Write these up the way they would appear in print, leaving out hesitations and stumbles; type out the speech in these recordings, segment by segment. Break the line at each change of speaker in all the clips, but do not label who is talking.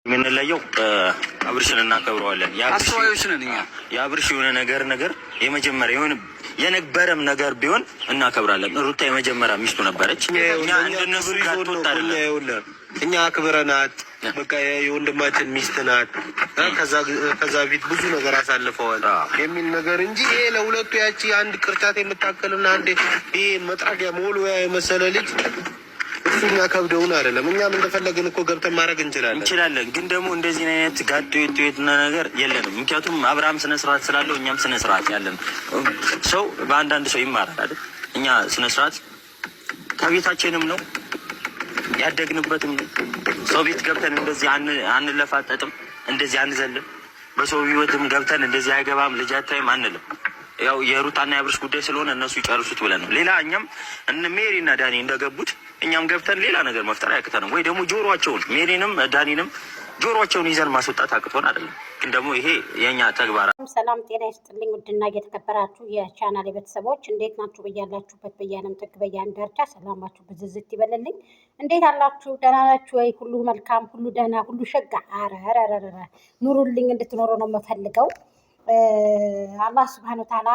የምንለየው አብርሽን እናከብረዋለን።
አስተዋዮች ነን እኛ።
የአብርሽ የሆነ ነገር የመጀመሪያ የሆነ የነበረም ነገር ቢሆን እናከብራለን። ሩታ የመጀመሪያ ሚስቱ ነበረች። እኛ እንደነሱ
እኛ አክብረናት፣ በቃ የወንድማችን ሚስት ናት። ከዛ ፊት ብዙ ነገር አሳልፈዋል የሚል ነገር እንጂ ይሄ ለሁለቱ ያቺ አንድ ቅርጫት የምታከልና አንድ ይሄ መጥረጊያ ሞልያ የመሰለ ልጅ እኛ ከብደውን አይደለም። እኛም እንደፈለግን እኮ ገብተን ማድረግ እንችላለን።
ግን ደግሞ እንደዚህ አይነት ጋጥ የትና ነገር የለንም። ምክንያቱም አብርሃም ስነ ስርዓት ስላለው እኛም ስነ ስርዓት ያለን ሰው በአንዳንድ ሰው ይማራል አይደል? እኛ ስነ ስርዓት ከቤታችንም ነው ያደግንበትም ነው። ሰው ቤት ገብተን እንደዚህ አንለፋጠጥም፣ እንደዚህ አንዘልም። በሰው ህይወትም ገብተን እንደዚህ አይገባም ልጅ አታይም አንልም። ያው የሩታና የአብርሽ ጉዳይ ስለሆነ እነሱ ይጨርሱት ብለን ነው። ሌላ እኛም እነ ሜሪና ዳኒ እንደገቡት እኛም ገብተን ሌላ ነገር መፍጠር አያቅተንም። ወይ ደግሞ ጆሮአቸውን ሜሪንም ዳኒንም ጆሮአቸውን ይዘን ማስወጣት አቅቶን አይደለም። ግን ደግሞ ይሄ የኛ ተግባር።
ሰላም ጤና ይስጥልኝ። ውድና እየተከበራችሁ የቻናል ቤተሰቦች እንዴት ናችሁ? በያላችሁበት በያለም ጥግ በያን ዳርቻ ሰላማችሁ ብዝዝት ይበልልኝ። እንዴት አላችሁ? ደህና ናችሁ ወይ? ሁሉ መልካም፣ ሁሉ ደህና፣ ሁሉ ሸጋ። አረረረረ ኑሩልኝ፣ እንድትኖሩ ነው የምፈልገው። አላህ ስብሐነ ወተዓላ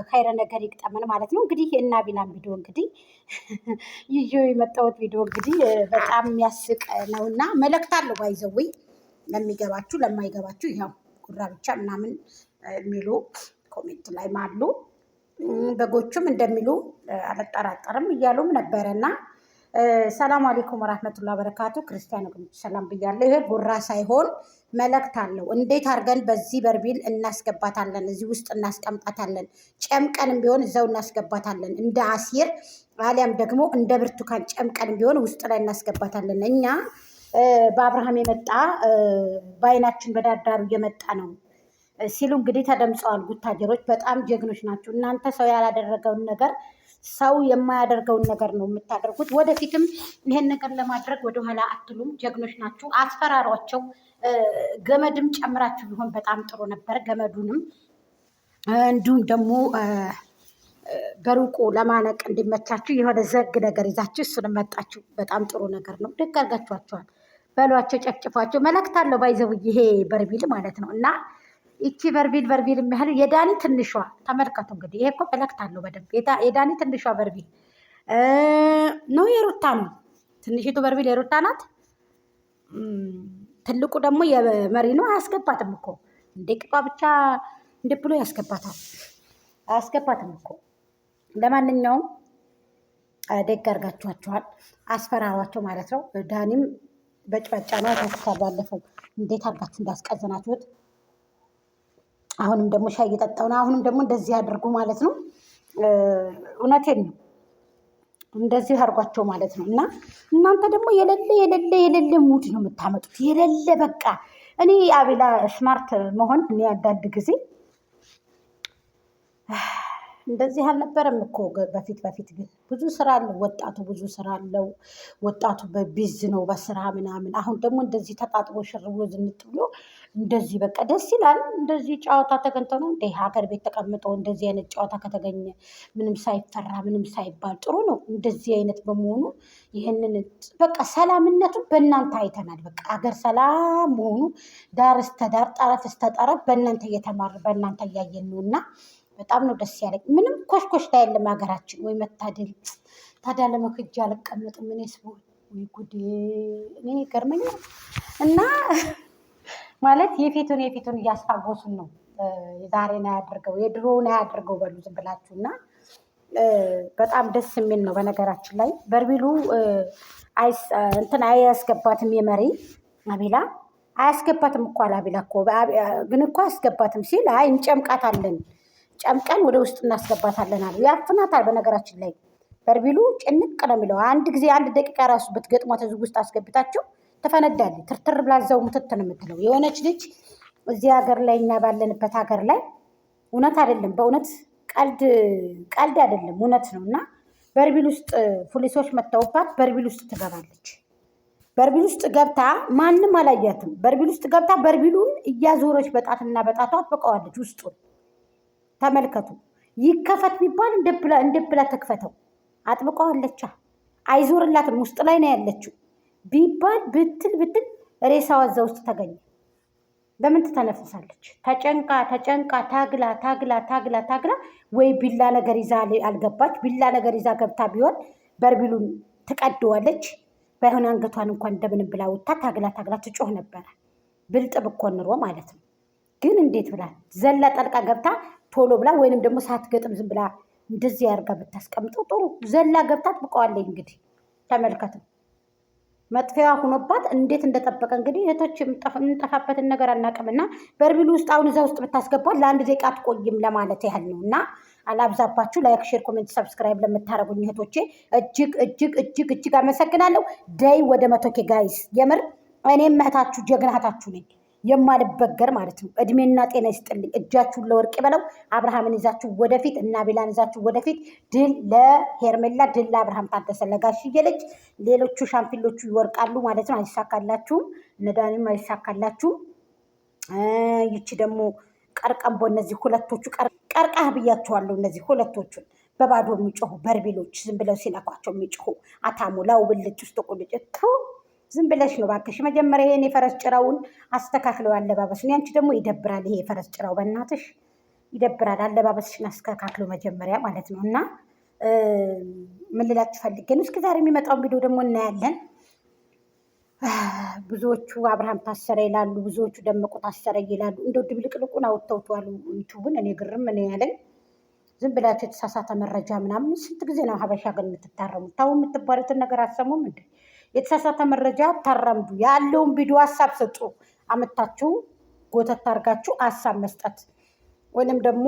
ኸይረ ነገር ይቅጠመን ማለት ነው። እንግዲህ እና ቢላም ቪዲዮ እንግዲህ ይዤው የመጣሁት ቪዲዮ እንግዲህ በጣም የሚያስቅ ነውና መልእክት አለው። ባይዘዊ ለሚገባችሁ ለማይገባችሁ ይኸው ጉራ ብቻ ምናምን የሚሉ ኮሜንት ላይ ማሉ በጎቹም እንደሚሉ አልጠራጠርም እያሉም ነበረና ሰላም አለይኩም ወራህመቱላሂ ወበረካቱ። ክርስቲያን ወገኖች ሰላም ብያለሁ። ይሄ ጉራ ሳይሆን መልእክት አለው። እንዴት አድርገን በዚህ በርቢል እናስገባታለን፣ እዚህ ውስጥ እናስቀምጣታለን፣ ጨምቀንም ቢሆን እዛው እናስገባታለን፣ እንደ አሲር አሊያም ደግሞ እንደ ብርቱካን ጨምቀንም ቢሆን ውስጥ ላይ እናስገባታለን። እኛ በአብርሃም የመጣ በአይናችን በዳርዳሩ እየመጣ ነው ሲሉ እንግዲህ ተደምጸዋል። ጉታጀሮች በጣም ጀግኖች ናቸው። እናንተ ሰው ያላደረገውን ነገር ሰው የማያደርገውን ነገር ነው የምታደርጉት። ወደፊትም ይሄን ነገር ለማድረግ ወደኋላ አትሉም። ጀግኖች ናችሁ። አስፈራሯቸው። ገመድም ጨምራችሁ ቢሆን በጣም ጥሩ ነበር። ገመዱንም እንዲሁም ደግሞ በሩቁ ለማነቅ እንዲመቻችሁ የሆነ ዘግ ነገር ይዛችሁ እሱን መጣችሁ። በጣም ጥሩ ነገር ነው። ደግ አድርጋችኋቸዋል። በሏቸው፣ ጨፍጭፏቸው። መልእክት አለው ባይዘው ይሄ በርቢል ማለት ነው። እና ይቺ በርቢል የሚያህል የዳኒ ትንሿ ተመልከቱ። እንግዲህ ይሄ እኮ መልእክት አለው በደንብ። የዳኒ ትንሿ በርቢል ነው የሩታ ነው። ትንሽቱ በርቢል የሩታ ናት። ትልቁ ደግሞ የመሪ ነው። አያስገባትም እኮ እንደ ቅጧ ብቻ እንደ ብሎ ያስገባታል። አያስገባትም እኮ። ለማንኛውም ደግ አድርጋችኋቸዋል። አስፈራሯቸው ማለት ነው። ዳኒም በጭበጫ ነው ተስፋ ባለፈው እንዴት አድርጋችሁ እንዳስቀዘናችሁት። አሁንም ደግሞ ሻይ እየጠጣሁ ነው። አሁንም ደግሞ እንደዚህ አድርጉ ማለት ነው። እውነቴን ነው። እንደዚህ አድርጓቸው ማለት ነው። እና እናንተ ደግሞ የሌለ ሙድ ነው የምታመጡት። የሌለ በቃ እኔ አቤላ ስማርት መሆን እኔ አንዳንድ ጊዜ እንደዚህ አልነበረም እኮ በፊት ግን ብዙ ስራ አለው ወጣቱ፣ ብዙ ስራ አለው ወጣቱ። በቢዝ ነው በስራ ምናምን። አሁን ደግሞ እንደዚህ ተጣጥቦ ሽር ብሎ ዝንጥ ብሎ እንደዚህ በቃ ደስ ይላል። እንደዚህ ጨዋታ ተገኝቶ ነው እንደ ሀገር ቤት ተቀምጦ እንደዚህ አይነት ጨዋታ ከተገኘ ምንም ሳይፈራ ምንም ሳይባል ጥሩ ነው። እንደዚህ አይነት በመሆኑ ይህንን በቃ ሰላምነቱን በእናንተ አይተናል። በቃ ሀገር ሰላም መሆኑ ዳር እስተ ዳር ጠረፍ እስተ ጠረፍ በእናንተ እየተማር በእናንተ እያየን ነው። እና በጣም ነው ደስ ያለኝ። ምንም ኮሽኮሽታ የለም ሀገራችን። ወይ መታደል። ታዲያ ለመክጃ አልቀመጥም እኔ ስቦ ወይ ጉዴ። እኔ ገርመኛል። እና ማለት የፊቱን እያስታወሱን ነው። ዛሬን አያድርገው የድሮውን አያድርገው በሉ ዝም ብላችሁ። እና በጣም ደስ የሚል ነው። በነገራችን ላይ በርቢሉ እንትን አያስገባትም። የመሪ አቤላ አያስገባትም እኮ አቤላ እኮ ግን እኮ አያስገባትም ሲል አይ እንጨምቃታለን፣ ጨምቀን ወደ ውስጥ እናስገባታለን አሉ። ያፍናታል። በነገራችን ላይ በርቢሉ ጭንቅ ነው የሚለው። አንድ ጊዜ 1 ደቂቃ ራሱ ብትገጥሟት እዚህ ውስጥ አስገብታችሁ ትፈነዳለች። ትርትር ብላ እዛው ሙትት ነው የምትለው። የሆነች ልጅ እዚህ ሀገር ላይ እኛ ባለንበት ሀገር ላይ እውነት አይደለም፣ በእውነት ቀልድ አይደለም፣ እውነት ነው። እና በርቢል ውስጥ ፖሊሶች መተውባት በርቢል ውስጥ ትገባለች። በርቢል ውስጥ ገብታ ማንም አላያትም። በርቢል ውስጥ ገብታ በርቢሉን እያዞረች በጣትና በጣቷ አጥብቀዋለች። ውስጡን ተመልከቱ። ይከፈት ቢባል እንደብላ ተክፈተው አጥብቀዋለች። አይዞርላትም። ውስጥ ላይ ነው ያለችው ቢባል ብትል ሬሳዋ እዛ ውስጥ ተገኘ። በምን ትተነፍሳለች? ተጨንቃ ታግላ ወይ ቢላ ነገር ይዛ አልገባች። ቢላ ነገር ይዛ ገብታ ቢሆን በርቢሉን ትቀደዋለች። ባይሆን አንገቷን እንኳን እንደምንም ብላ ወጣ ታግላ ትጮህ ነበረ። ብልጥ ብኮን ኑሮ ማለት ነው። ግን እንዴት ብላ ዘላ ጠልቃ ገብታ ቶሎ ብላ ወይንም ደግሞ ሳትገጥም ዝም ብላ እንደዚህ ያርጋ ብታስቀምጠው ጥሩ። ዘላ ገብታ ትብቀዋለች። እንግዲህ ተመልከቱ። መጥፊያዋ ሁኖባት እንዴት እንደጠበቀ እንግዲህ እህቶች የምንጠፋበትን ነገር አናውቅምና በርቢሉ ውስጥ አሁን እዛ ውስጥ ብታስገባት ለአንድ ደቂቃ አትቆይም ለማለት ያህል ነው። እና አላብዛባችሁ። ላይክ፣ ሼር፣ ኮሜንት፣ ሰብስክራይብ ለምታደርጉኝ እህቶቼ እጅግ አመሰግናለሁ። ደይ ወደ 100K ጋይስ። የምር እኔም እህታችሁ ጀግና እህታችሁ ነኝ የማልበገር ማለት ነው። እድሜና ጤና ይስጥልኝ። እጃችሁን ለወርቅ በለው። አብርሃምን ይዛችሁ ወደፊት እና ቤላን ይዛችሁ ወደፊት። ድል ለሄርሜላ፣ ድል ለአብርሃም ታደሰ፣ ለጋሽዬ ልጅ። ሌሎቹ ሻምፒሎቹ ይወርቃሉ ማለት ነው። አይሳካላችሁም። ነዳኒም አይሳካላችሁም። ይቺ ደግሞ ቀርቀምቦ፣ እነዚህ ሁለቶቹ ቀርቃህ ብያቸዋለሁ። እነዚህ ሁለቶቹን በባዶ የሚጮሁ በርቢሎች ዝም ብለው ሲነኳቸው የሚጮሁ አታሙላው ብልጭ ውስጥ ቁልጭ ዝም ብለሽ ነው እባክሽ። መጀመሪያ ይሄን የፈረስ ጭራውን አስተካክለው አለባበስን። ያንቺ ደግሞ ይደብራል። ይሄ የፈረስ ጭራው በእናትሽ ይደብራል። አለባበስሽን አስተካክለው መጀመሪያ ማለት ነው። እና ምን ልላችሁ ፈልጌ ነው። እስከ ዛሬ የሚመጣውን ቪዲዮ ደግሞ እናያለን። ብዙዎቹ አብርሃም ታሰረ ይላሉ፣ ብዙዎቹ ደመቁ ታሰረ ይላሉ። እንደው ድብልቅልቁን አውጥተውታል ዩቱብን። እኔ ግርም ምን ያለኝ ዝም ብላችሁ የተሳሳተ መረጃ ምናምን። ስንት ጊዜ ነው ሀበሻ ግን የምትታረሙት? ታው የምትባሉትን ነገር አሰሙም እንዴ? የተሳሳተ መረጃ ታረምዱ። ያለውን ቪዲዮ ሀሳብ ስጡ። አመታችሁ ጎተት አድርጋችሁ ሀሳብ መስጠት ወይንም ደግሞ